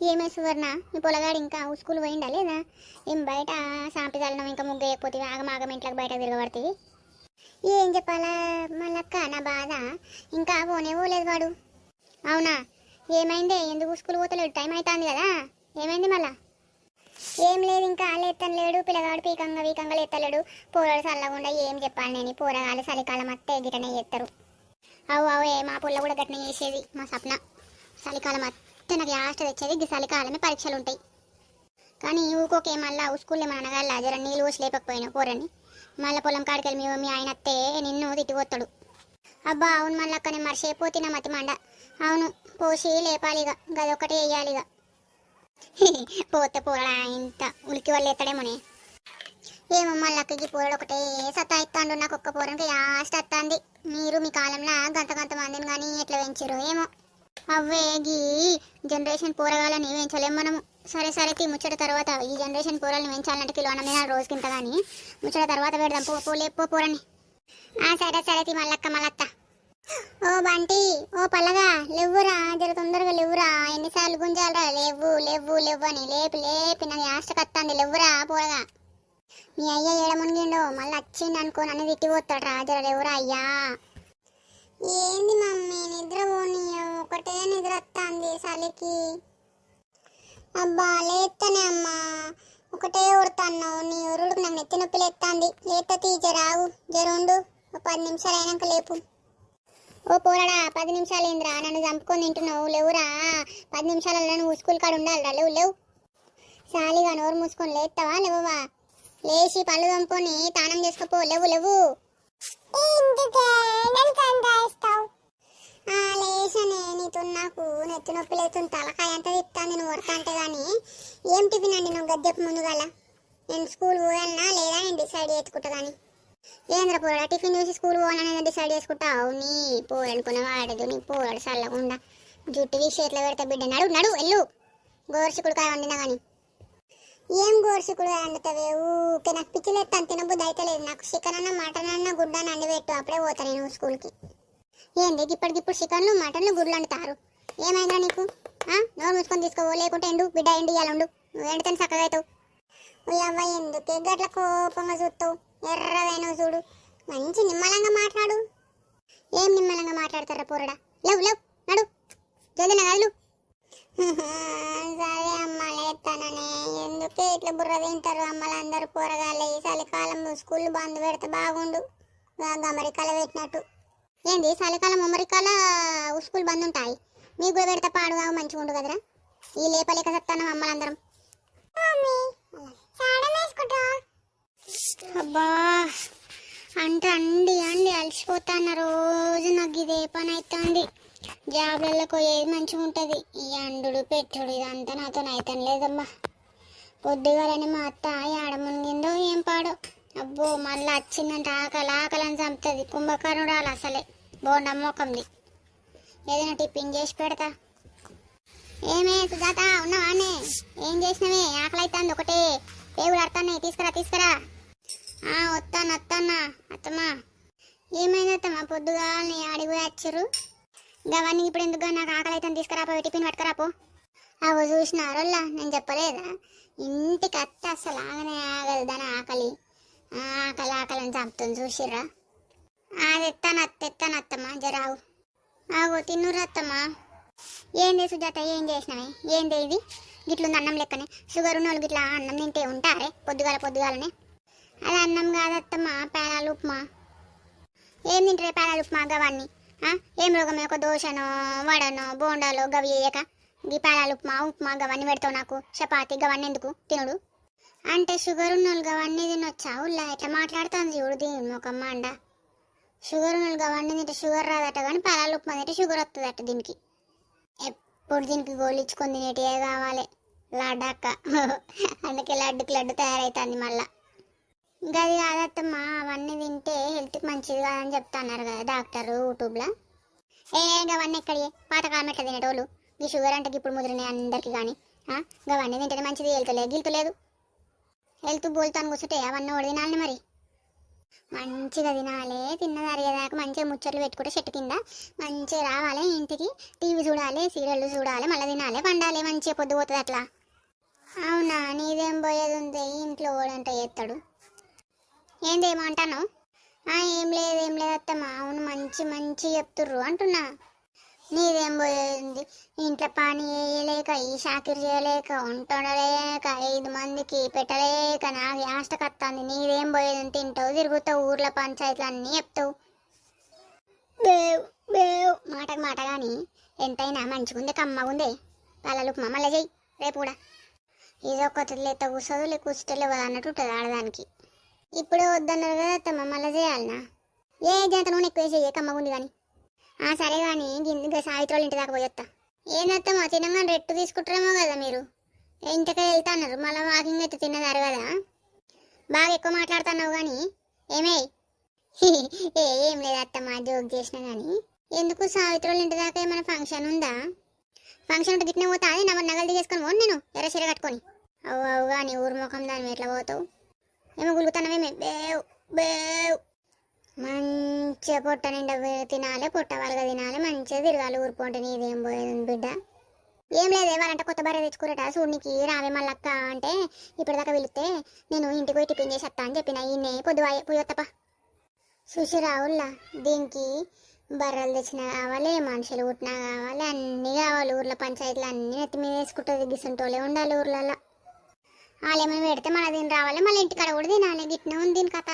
ఏమే సువర్ణ, మీ పొలగాడు ఇంకా స్కూల్ పోయిండా లేదా? ఏం బయట సాంపిదాలను ఇంకా ముగ్గు వేయకపోతే ఆగమాగం ఇంట్లోకి బయట తిరగబడుతుంది. ఏం చెప్పాలా మళ్ళక్క నా బాధ, ఇంకా పోనే పోలేదు వాడు. అవునా, ఏమైందే? ఎందుకు స్కూల్ పోతలేడు? టైం అవుతుంది కదా, ఏమైంది మళ్ళా? ఏం లేదు, ఇంకా లేత్తని లేడు పిల్లగాడు, వీకంగా లేత్తలేడు. పోరాడు చల్లకుండా ఏం చెప్పాలి నేను, పోరగాలు చలికాలం అత్తే గిటనే చేస్తారు. అవే మా పుల్ల కూడా గట్టిన చేసేది, మా సప్న. చలికాలం అత్తే నాకు యాస్ట్ తెచ్చేది, చలికాలమే పరీక్షలు ఉంటాయి. కానీ ఊకోకే మళ్ళీ స్కూల్లో మన అనగాల జర నీళ్ళు పోసి లేపకపోయినావు పోరని, మళ్ళీ పొలం కాడికెళ్ళి మీ ఆయన అత్తే నిన్ను తిట్టిపోతాడు. అబ్బా అవును మళ్ళక్క, నేను మర్చిపోతిన మతి మండ. అవును, పోసి లేపాలిగా, గదొక్కటి వేయాలిగా. పోతే పోరడా ఇంత ఉలికి వాళ్ళు ఎత్తడేమోనే. ఏమో మళ్ళక్కకి పోరడు ఒకటే సత్తాయిస్తాడు, నాకు ఒక్క పోరనికి యాస్ట్ వస్తుంది. మీరు మీ కాలంలో గంత మందిని కానీ ఎట్లా పెంచారు ఏమో. అవే గీ జనరేషన్ పోరగాలని పెంచలేము మనము. సరే ముచ్చట తర్వాత, ఈ జనరేషన్ పోరాలని పెంచాలంటే కిలో అన్న మీద రోజుకింత కానీ ముచ్చట తర్వాత పెడదాం. లేపో పోరని. సరే మల్లక్క. ఓ బంటి, ఓ పల్లగా, లేవురా, జర తొందరగా లేవురా. ఎన్నిసార్లు గుంజాలరా? లేవు అని లేపి నాకు యాస్ట్ కత్తాంది. లేవురా పోరగా. మీ అయ్య ఏడ మునిగిండో, మళ్ళీ వచ్చింది అనుకో నన్ను తిట్టిపోతాడు. జర లేవురా అయ్యా. ఏంది మమ్మీ నిద్రపోని, ఒకటే నిద్ర వస్తుంది చలికి. అబ్బా లేత్తనే అమ్మా, ఒకటే ఉడతాన్నావు. నీ ఉరుడుకు నాకు నెత్తి నొప్పి లేస్తుంది. లేత తీజరావు, జరుండు, 10 నిమిషాలు అయినాక లేపు. ఓ పోరాడా, 10 నిమిషాలు ఏంద్రా, నన్ను చంపుకొని తింటున్నావు. లేవురా, 10 నిమిషాలలో నువ్వు స్కూల్ కాడ ఉండాలిరా. లేవు సాలిగా నోరు మూసుకొని లేస్తావా? లేవవా? లేచి పళ్ళు చంపుకొని తానం చేసుకోపో. లేవు లేచనే, నీతో నాకు నెత్తి నొప్పి లేతుంది, తలకాయ అంతా తిప్పుతాను నేను వరక అంటే. కానీ ఏం టిఫిన్ అండి నువ్వు గద్దెపు ముందు గల? నేను స్కూల్ పోయాలనా లేదా నేను డిసైడ్ చేసుకుంటా. కానీ ఏంద్ర పోరాడు, టిఫిన్ చూసి స్కూల్ పోవాలని డిసైడ్ చేసుకుంటావు. నీ పోరనుకున్న వాడదు, నీ పోరాడు చల్లకుండా జుట్టు తీసి ఎట్లా పెడతా బిడ్డ. నడు ఎల్లు. గోరుచిక్కుడుకాయ వండినా కానీ ఏం గోరుచిక్కుడుకాయ వండుతావే? ఊకే నాకు పిచ్చిలేస్తాను, తినబుద్ధి అయితే లేదు నాకు. చికెన్ అన్న మటన్ అన్న గుడ్డ అన్న అండి పెట్టు, అప్పుడే పోతా నేను స్కూల్కి. ఏంది ఇప్పటికిప్పుడు చికెన్లు మటన్లు గుడ్లు అంటారు? ఏమైందా నీకు? నోరు మూసుకొని తీసుకోవో, లేకుంటే ఎండు బిడ్డ ఎండు ఇవ్వాలి. నువ్వు ఎండితే చక్కగా అవుతావు. అవ్వ ఎందుకే గట్ల కోపంగా చూస్తావు? ఎర్రవేనో చూడు, మంచి నిమ్మలంగా మాట్లాడు. ఏం నిమ్మలంగా మాట్లాడతారా పోరడా? లేవు నడు జల్దిన కదలు. సరే అమ్మ లేస్తాననే. ఎందుకే ఇట్లా బుర్ర తింటారు అమ్మలందరూ పోరగాళ్ళే? ఈ చలికాలం స్కూల్ బంద్ పెడితే బాగుండు, అమెరికాలో పెట్టినట్టు. ఏంది చలికాలం అమెరికాల స్కూల్ బంద్ ఉంటాయి? మీకు కూడా పెడితే పాడుగా మంచిగా ఉండు కదరా. ఈ లేపలేక సత్తానం అమ్మలందరం. అబ్బా అండి అలసిపోతాను రోజు. నాకు ఇదే పని అవుతుంది. జాబ్లకు ఏది మంచిగా ఉంటుంది, ఈ అండు పెట్టుడు ఇదంతా నాతో అయితే లేదమ్మా. పొద్దుగాలని మా అత్త ఆడ మునిగిందో ఏం పాడో. అబ్బో మళ్ళీ వచ్చిందంటే ఆకలని చంపుతుంది. కుంభకర్ణుడు రాలి అసలే బోండమ్మోకంది. ఏదైనా టిఫిన్ చేసి పెడతా. ఏమే సుజాత ఉన్నావానే? ఏం చేసినవే? ఆకలి అవుతుంది ఒకటే. పేగులు అడతానే, తీసుకురా. వస్తాను అత్తమ్మా. ఏమైంది అత్తమ్మా? పొద్దుగాలని అడిగి వచ్చారు గవన్నీ ఇప్పుడు ఎందుకు? నాకు ఆకలి అయితే తీసుకురాపో, టిఫిన్ పట్టుకురాపో. అవి చూసినారోళ్ళ, నేను చెప్పలేదా? ఇంటికి అత్త అసలు ఆగనే ఆగదు దాని ఆకలి అని చంపుతుంది. చూసిర్రా? అది ఎత్తాను అత్తమ్మా, జరావు. తిన్నురు అత్తమ్మా. ఏంది సుజాత, ఏం చేసినావే? ఏంది ఇది గిట్లుంది అన్నం లెక్కనే? షుగర్ ఉన్న వాళ్ళు గిట్లా అన్నం తింటే ఉంటారే పొద్దుగాలనే? అది అన్నం కాదత్తమ్మా, పేలాలు ఉప్మా. ఏం తింటారే పేలాలు ఉప్మా గవన్నీ? ఏం రోగమే? ఒక దోశనో వడనో బోండాలో గవి వేయక ఈ పేలాలు ఉప్మా గవన్నీ పెడతావు నాకు? చపాతి గవన్నీ ఎందుకు తినుడు? అంటే షుగర్ ఉన్న వాళ్ళు గవన్నీ తినొచ్చా? ఉల్లా ఎట్లా మాట్లాడుతుంది చూడు దీని మొకమ్మ అండ. షుగర్ ఉన్న వాళ్ళు గవన్నీ తింటే షుగర్ రాదట, కానీ పేలాలు ఉప్మా తింటే షుగర్ వస్తుందట దీనికి. ఎప్పుడు దీనికి గోలిచ్చుకొని తినేటివే కావాలి, లడ్డక్క. అందుకే లడ్డు తయారవుతుంది మళ్ళా. గది కాదత్తమ్మా, అవన్నీ తింటే హెల్త్కి మంచిది కాదని చెప్తున్నారు కదా డాక్టర్ యూట్యూబ్లో. గవన్నీ ఎక్కడి పాతకాలం ఎట్లా తినేటోళ్ళు? ఈ షుగర్ అంటే ఇప్పుడు ముదిరినాయి అందరికీ. కానీ గవన్నీ తింటేనే మంచిది, గిల్తలేదు. హెల్త్ బోల్తాను కూర్చుంటే అవన్నీ ఓడి తినాలని మరి. మంచిగా తినాలి, తిన్నది అరిగేదాకా మంచిగా ముచ్చట్లు పెట్టుకుంటే చెట్టు కింద మంచిగా రావాలి ఇంటికి, టీవీ చూడాలి, సీరియళ్ళు చూడాలి, మళ్ళీ తినాలి, పండాలి, మంచిగా పొద్దు పోతుంది అట్లా. అవునా, నీదేం పోయేది ఉంది, ఇంట్లో ఓడంటే చేస్తాడు. ఏందేమంటాను? ఏం లేదు ఏం లేదు అత్తమ్మ. అవును, మంచి మంచి చెప్తుర్రు అంటున్నా. నీదేం పోయేది, ఇంట్లో పని చేయలేక, ఈ షాకిరి చేయలేక, ఉంటలేక, 5 మందికి పెట్టలేక నాకు యాష్టకత్తాంది. నీదేం పోయేది, తింటావు తిరుగుతావు, ఊర్లో పంచాయతీలు అన్నీ చెప్తావు. బేవ్ బేవ్ మాటకు మాట కానీ ఎంతైనా మంచిగుంది, కమ్మగుందే. పల్లెలకు మళ్ళీ చెయ్యి రేపు కూడా. ఏదో కొత్త లేత కూర్చోదు, లేక కూర్చుంటే అన్నట్టు ఉంటుంది ఆడదానికి. ఇప్పుడు వద్దన్నారు కదా అత్తమ్మ, మళ్ళీ చేయాలనా? ఏ జంత నూనె ఎక్కువ చెయ్యే, కమ్మగుంది కానీ. సరే కానీ గిందిగా సావిత్రులు ఇంటి దాకా పోయొత్తా. ఏందత్తమ్మ, తినంగా రెట్టు తీసుకుంటారేమో కదా మీరు, ఇంటికి వెళ్తా అన్నారు, మళ్ళీ వాకింగ్ అయితే తిన్నదారు కదా. బాగా ఎక్కువ మాట్లాడుతున్నావు కానీ ఏమే. ఏం లేదు అత్తమ్మ, జోక్ చేసినా కానీ. ఎందుకు సావిత్రులు ఇంటి దాకా ఏమైనా ఫంక్షన్ ఉందా? ఫంక్షన్ ఉంటే గిట్నే పోతా, అది నగలు తీసేసుకొని పోను నేను, ఎర్ర చీర కట్టుకొని. అవు కానీ ఊరు ముఖం దాన్ని ఎట్లా పోతావు? ఏమో గులుగుతున్నావేమే. బేవ్ బేవ్. మంచిగా పొట్ట నిండా తినాలి, పొట్ట వాళ్ళగా తినాలి, మంచిగా తిరగాలి ఊరిపోంటే. నీదేం పోయేది బిడ్డ? ఏం లేదు, వాళ్ళంటే కొత్త భార్య తెచ్చుకురట సూర్నికి రావే మళ్ళక్క అంటే ఇప్పటిదాకా వెళితే నేను ఇంటికి పోయి టిఫిన్ చేసి వస్తా అని చెప్పిన. ఈయనే పొద్దు పోయొత్తపా. చూసి రావుల్లా, దీనికి బర్రెలు తెచ్చినా కావాలి, మనుషులు పుట్టినా కావాలి, అన్నీ కావాలి. ఊర్లో పంచాయతీలు అన్నీ నెత్తి మీద వేసుకుంటుంది. గిసంటోళ్ళే ఉండాలి ఊర్లలో. వాళ్ళేమైనా పెడితే మళ్ళీ దీన్ని రావాలి, మళ్ళీ ఇంటికాడ కూడా తినాలి. గిట్నే ఉంది దీని కథ.